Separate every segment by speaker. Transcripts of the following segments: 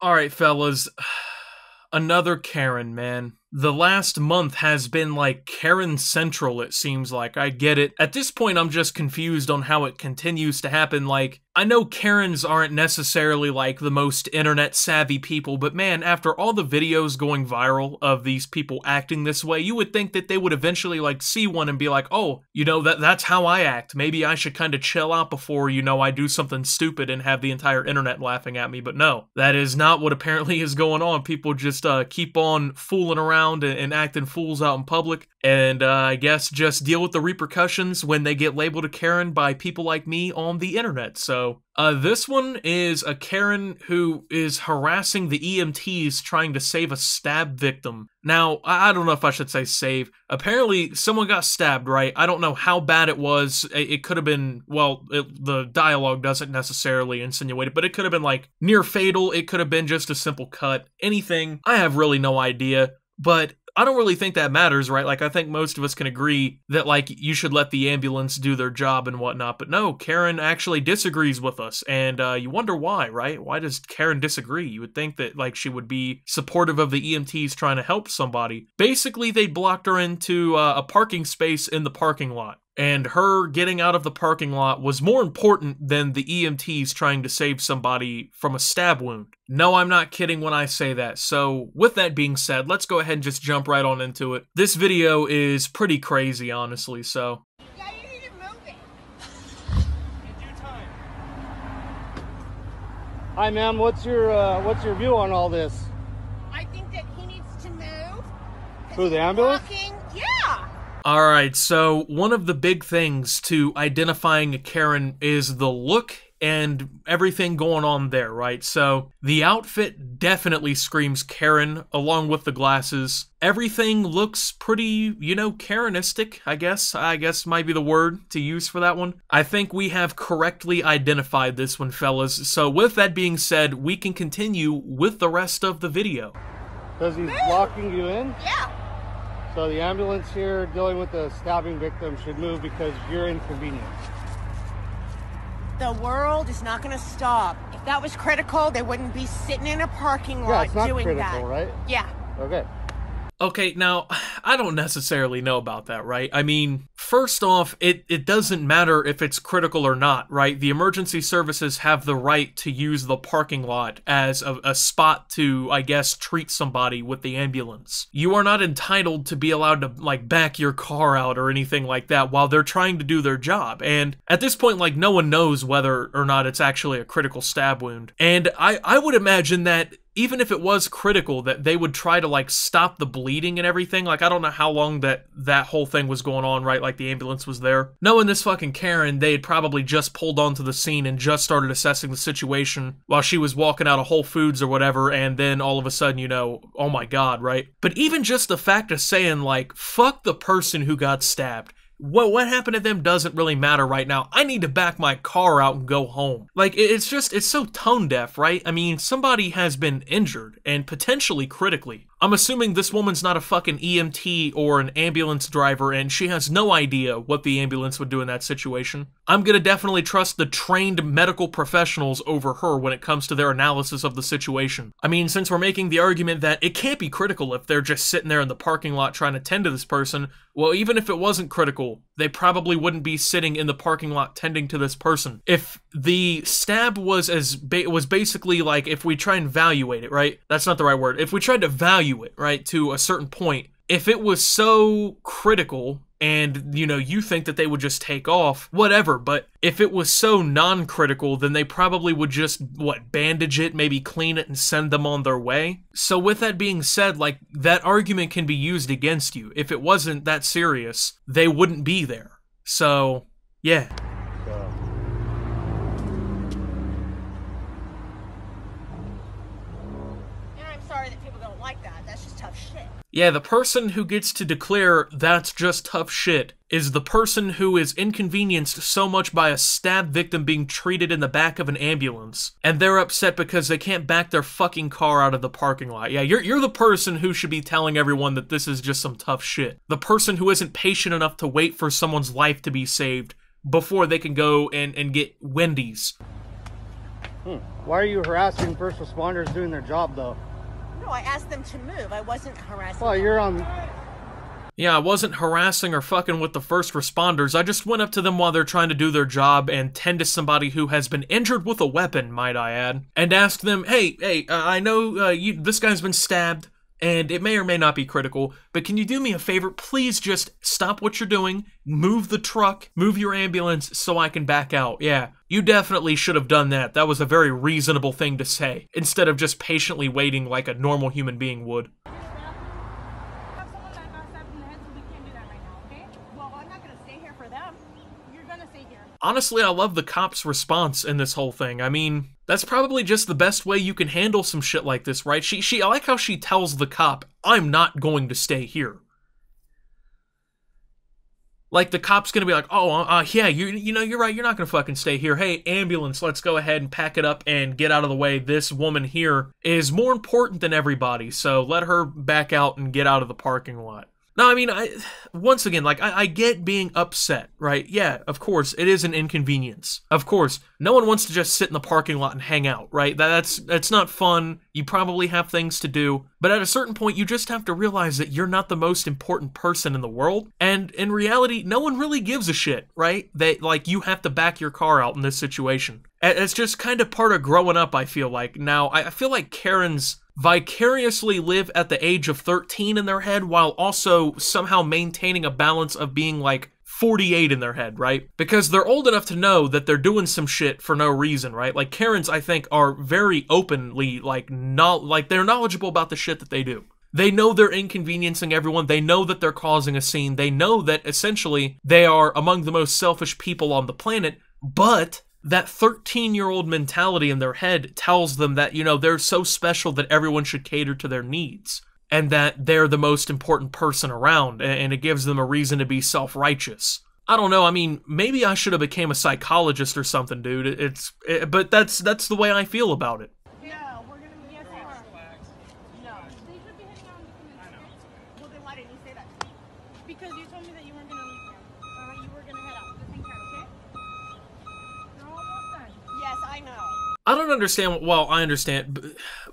Speaker 1: Alright, fellas. Another Karen, man. The last month has been like Karen Central, it seems like. I get it. At this point, I'm just confused on how it continues to happen. Like, I know Karens aren't necessarily like the most internet savvy people, but man, after all the videos going viral of these people acting this way, you would think that they would eventually like see one and be like, oh, you know, that's how I act. Maybe I should kind of chill out before, you know, I do something stupid and have the entire internet laughing at me. But no, that is not what apparently is going on. People just keep on fooling around and acting fools out in public, and I guess just deal with the repercussions when they get labeled a Karen by people like me on the internet. So this one is a Karen who is harassing the EMTs trying to save a stab victim. Now, I don't know if I should say save. Apparently, someone got stabbed, right? I don't know how bad it was. It could have been, well, the dialogue doesn't necessarily insinuate it, but it could have been like near fatal. It could have been just a simple cut. Anything. I have really no idea. But I don't really think that matters, right? Like, I think most of us can agree that, like, you should let the ambulance do their job and whatnot. But no, Karen actually disagrees with us. And you wonder why, right? Why does Karen disagree? You would think that, like, she would be supportive of the EMTs trying to help somebody. Basically, they blocked her into a parking space in the parking lot. And her getting out of the parking lot was more important than the EMTs trying to save somebody from a stab wound. No, I'm not kidding when I say that. So, with that being said, let's go ahead and just jump right on into it. This video is pretty crazy, honestly, so.
Speaker 2: Yeah, you need to move it.
Speaker 3: In due time. Hi, ma'am. What's your view on all this?
Speaker 2: I think that he needs to move.
Speaker 3: Who, the ambulance?
Speaker 2: Walking. Yeah.
Speaker 1: Alright, so one of the big things to identifying a Karen is the look and everything going on there, right? So the outfit definitely screams Karen, along with the glasses. Everything looks pretty, you know, Karenistic, I guess might be the word to use for that one. I think we have correctly identified this one, fellas. So with that being said, we can continue with the rest of the video.
Speaker 3: Because he's blocking you in?
Speaker 2: Yeah.
Speaker 3: So the ambulance here dealing with the stabbing victim should move because you're inconvenienced.
Speaker 2: The world is not going to stop. If that was critical, they wouldn't be sitting in a parking lot
Speaker 3: Yeah, it's not
Speaker 2: doing
Speaker 3: critical,
Speaker 2: that.
Speaker 3: right?
Speaker 2: Yeah.
Speaker 3: Okay.
Speaker 1: Okay, now, I don't necessarily know about that, right? I mean, first off, it doesn't matter if it's critical or not, right? The emergency services have the right to use the parking lot as a spot to, I guess, treat somebody with the ambulance. You are not entitled to be allowed to, like, back your car out or anything like that while they're trying to do their job. And at this point, like, no one knows whether or not it's actually a critical stab wound. And I would imagine that even if it was critical, that they would try to, like, stop the bleeding and everything. Like, I don't know how long that whole thing was going on, right? Like, the ambulance was there. Knowing this fucking Karen, they had probably just pulled onto the scene and just started assessing the situation while she was walking out of Whole Foods or whatever, and then all of a sudden, you know, oh my god, right? But even just the fact of saying, like, fuck the person who got stabbed. What happened to them doesn't really matter right now. I need to back my car out and go home. Like, it's so tone deaf, right? I mean, somebody has been injured, and potentially critically. I'm assuming this woman's not a fucking EMT or an ambulance driver, and she has no idea what the ambulance would do in that situation. I'm gonna definitely trust the trained medical professionals over her when it comes to their analysis of the situation. I mean, since we're making the argument that it can't be critical if they're just sitting there in the parking lot trying to tend to this person, well, even if it wasn't critical, they probably wouldn't be sitting in the parking lot tending to this person. If the stab was basically like, if we try and evaluate it, right? That's not the right word. If we tried to value it, right, to a certain point, if it was so critical and, you know, you think that they would just take off, whatever, but if it was so non-critical, then they probably would just, bandage it, maybe clean it and send them on their way. So with that being said, like, that argument can be used against you. If it wasn't that serious, they wouldn't be there. So, yeah.
Speaker 2: And I'm sorry that people don't like that. That's just tough shit.
Speaker 1: Yeah, the person who gets to declare that's just tough shit is the person who is inconvenienced so much by a stab victim being treated in the back of an ambulance, and they're upset because they can't back their fucking car out of the parking lot. Yeah, you're the person who should be telling everyone that this is just some tough shit. The person who isn't patient enough to wait for someone's life to be saved before they can go and get Wendy's.
Speaker 3: Why are you harassing first responders doing their job, though?
Speaker 2: No, I asked them to move. I wasn't harassing
Speaker 3: Well,
Speaker 2: them.
Speaker 3: you're on...
Speaker 1: Yeah, I wasn't harassing or fucking with the first responders. I just went up to them while they're trying to do their job and tend to somebody who has been injured with a weapon, might I add, and asked them, hey, I know this guy's been stabbed, and it may or may not be critical, but can you do me a favor? Please just stop what you're doing, move the truck, move your ambulance so I can back out. Yeah, you definitely should have done that. That was a very reasonable thing to say, instead of just patiently waiting like a normal human being would. Honestly, I love the cop's response in this whole thing. I mean, that's probably just the best way you can handle some shit like this, right? I like how she tells the cop, I'm not going to stay here. Like, the cop's gonna be like, oh, yeah, you know, you're right, you're not gonna fucking stay here. Hey, ambulance, let's go ahead and pack it up and get out of the way. This woman here is more important than everybody, so let her back out and get out of the parking lot. No, I mean, once again, like, I get being upset, right? Yeah, of course, it is an inconvenience. Of course, no one wants to just sit in the parking lot and hang out, right? That's not fun. You probably have things to do. But at a certain point, you just have to realize that you're not the most important person in the world. And in reality, no one really gives a shit, right? Like, you have to back your car out in this situation. It's just kind of part of growing up, I feel like. Now, I feel like Karens vicariously live at the age of 13 in their head while also somehow maintaining a balance of being like 48 in their head, right? Because they're old enough to know that they're doing some shit for no reason, right? Like, Karens, I think, are very openly, like they're knowledgeable about the shit that they do. They know they're inconveniencing everyone. They know that they're causing a scene. They know that, essentially, they are among the most selfish people on the planet, but that 13-year-old mentality in their head tells them that, you know, they're so special that everyone should cater to their needs, and that they're the most important person around, and it gives them a reason to be self-righteous. I don't know, I mean, maybe I should have became a psychologist or something, dude. But that's the way I feel about it.
Speaker 2: No, we're gonna be yes, they are. No. They should be hitting on the well, then why didn't you say that to me? Because you told me that you weren't gonna leave them. You were gonna head out. Just hang tight, okay? You're almost done. Yes, I know.
Speaker 1: I don't understand, well, I understand,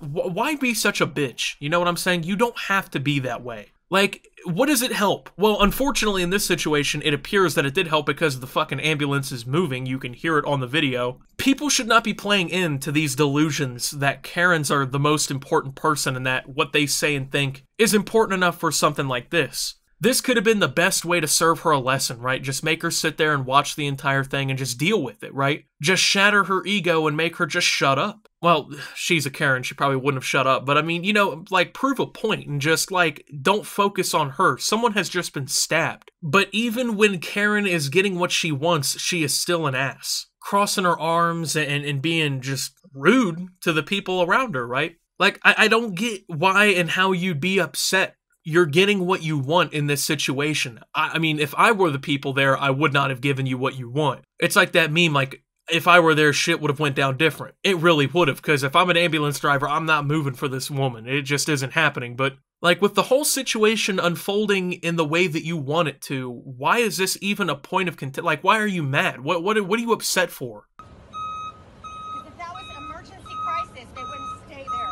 Speaker 1: but why be such a bitch? You know what I'm saying? You don't have to be that way. Like, what does it help? Well, unfortunately, in this situation, it appears that it did help because the fucking ambulance is moving. You can hear it on the video. People should not be playing into these delusions that Karens are the most important person and that what they say and think is important enough for something like this. This could have been the best way to serve her a lesson, right? Just make her sit there and watch the entire thing and just deal with it, right? Just shatter her ego and make her just shut up. Well, she's a Karen, she probably wouldn't have shut up, but I mean, you know, like, prove a point and just, like, don't focus on her. Someone has just been stabbed. But even when Karen is getting what she wants, she is still an ass. Crossing her arms and being just rude to the people around her, right? Like, I don't get why and how you'd be upset. You're getting what you want in this situation. I mean, if I were the people there, I would not have given you what you want. It's like that meme, like, if I were there, shit would have went down different. It really would have, because if I'm an ambulance driver, I'm not moving for this woman. It just isn't happening. But, like, with the whole situation unfolding in the way that you want it to, why is this even a point of contention? Like, why are you mad? What are you upset for?
Speaker 2: Because if that was an emergency crisis, they wouldn't stay there.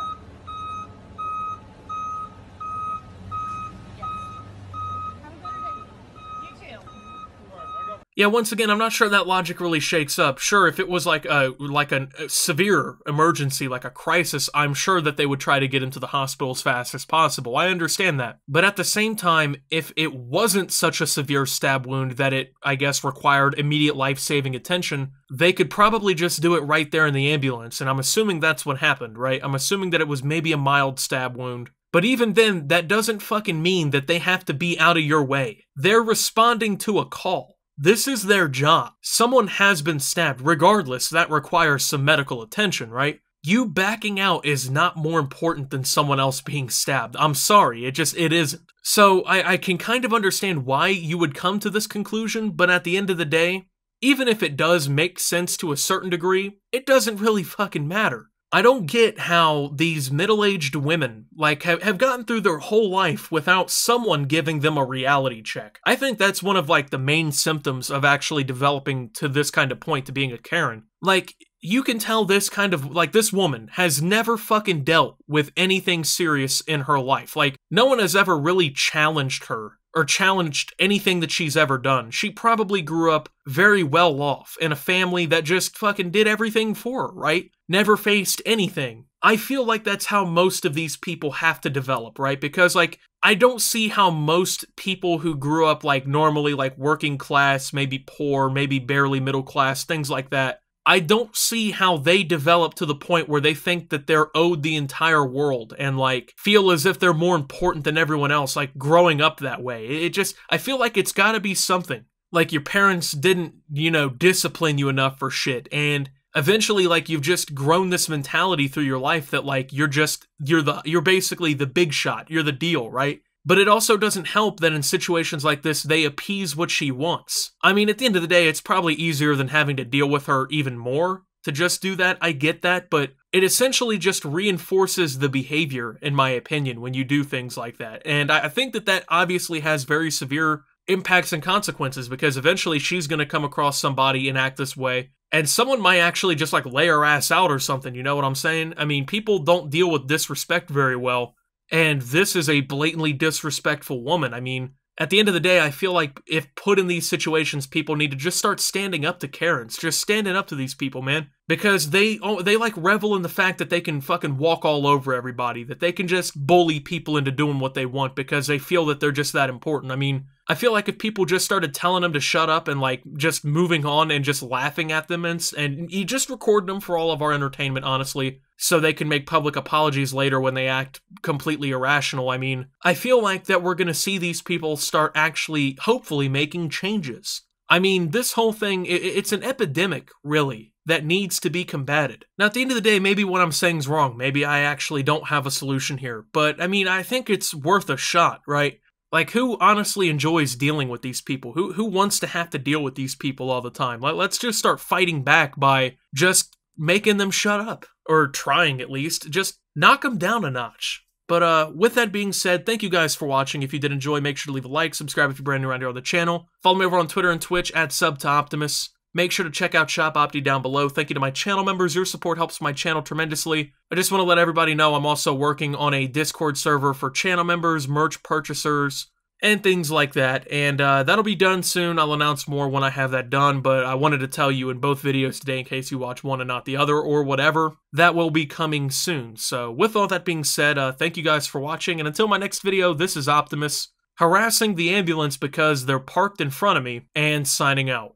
Speaker 2: Have a better day. You too.
Speaker 1: Yeah, once again, I'm not sure that logic really shakes up. Sure, if it was like a severe emergency, like a crisis, I'm sure that they would try to get into the hospital as fast as possible. I understand that. But at the same time, if it wasn't such a severe stab wound that it, I guess, required immediate life-saving attention, they could probably just do it right there in the ambulance, and I'm assuming that's what happened, right? I'm assuming that it was maybe a mild stab wound. But even then, that doesn't fucking mean that they have to be out of your way. They're responding to a call. This is their job. Someone has been stabbed. Regardless, that requires some medical attention, right? You backing out is not more important than someone else being stabbed. I'm sorry, it isn't. So I can kind of understand why you would come to this conclusion, but at the end of the day, even if it does make sense to a certain degree, it doesn't really fucking matter. I don't get how these middle-aged women, like, have gotten through their whole life without someone giving them a reality check. I think that's one of, like, the main symptoms of actually developing to this kind of point to being a Karen. Like, you can tell this kind of, like, this woman has never fucking dealt with anything serious in her life. Like, no one has ever really challenged her or challenged anything that she's ever done. She probably grew up very well off in a family that just fucking did everything for her, right? Never faced anything. I feel like that's how most of these people have to develop, right? Because, like, I don't see how most people who grew up, like, normally, like, working class, maybe poor, maybe barely middle class, things like that, I don't see how they develop to the point where they think that they're owed the entire world and, like, feel as if they're more important than everyone else, like, growing up that way. It just, I feel like it's gotta be something. Like, your parents didn't, you know, discipline you enough for shit, and eventually, like, you've just grown this mentality through your life that, like, you're basically the big shot, you're the deal, right? But it also doesn't help that in situations like this, they appease what she wants. I mean, at the end of the day, it's probably easier than having to deal with her even more to just do that. I get that, but it essentially just reinforces the behavior, in my opinion, when you do things like that. And I think that that obviously has very severe impacts and consequences, because eventually she's going to come across somebody and act this way, and someone might actually just, like, lay her ass out or something, you know what I'm saying? I mean, people don't deal with disrespect very well. And this is a blatantly disrespectful woman. I mean, at the end of the day, I feel like if put in these situations, people need to just start standing up to Karens. Just standing up to these people, man. Because they like revel in the fact that they can fucking walk all over everybody. That they can just bully people into doing what they want because they feel that they're just that important. I mean, I feel like if people just started telling them to shut up and, like, just moving on and just laughing at them and you just record them for all of our entertainment, honestly, so they can make public apologies later when they act completely irrational. I mean, I feel like that we're gonna see these people start actually, hopefully, making changes. I mean, this whole thing, it's an epidemic, really, that needs to be combated. Now, at the end of the day, maybe what I'm saying is wrong. Maybe I actually don't have a solution here. But, I mean, I think it's worth a shot, right? Like, who honestly enjoys dealing with these people? Who wants to have to deal with these people all the time? Like, let's just start fighting back by just making them shut up. Or trying, at least. Just knock them down a notch. But with that being said, thank you guys for watching. If you did enjoy, make sure to leave a like, subscribe if you're brand new around here on the channel. Follow me over on Twitter and Twitch at @SubToOptimus. Make sure to check out Shop Opti down below. Thank you to my channel members. Your support helps my channel tremendously. I just want to let everybody know I'm also working on a Discord server for channel members, merch purchasers, and things like that. And that'll be done soon. I'll announce more when I have that done, but I wanted to tell you in both videos today in case you watch one and not the other or whatever. That will be coming soon. So with all that being said, thank you guys for watching, and until my next video, this is Optimus, harassing the ambulance because they're parked in front of me, and signing out.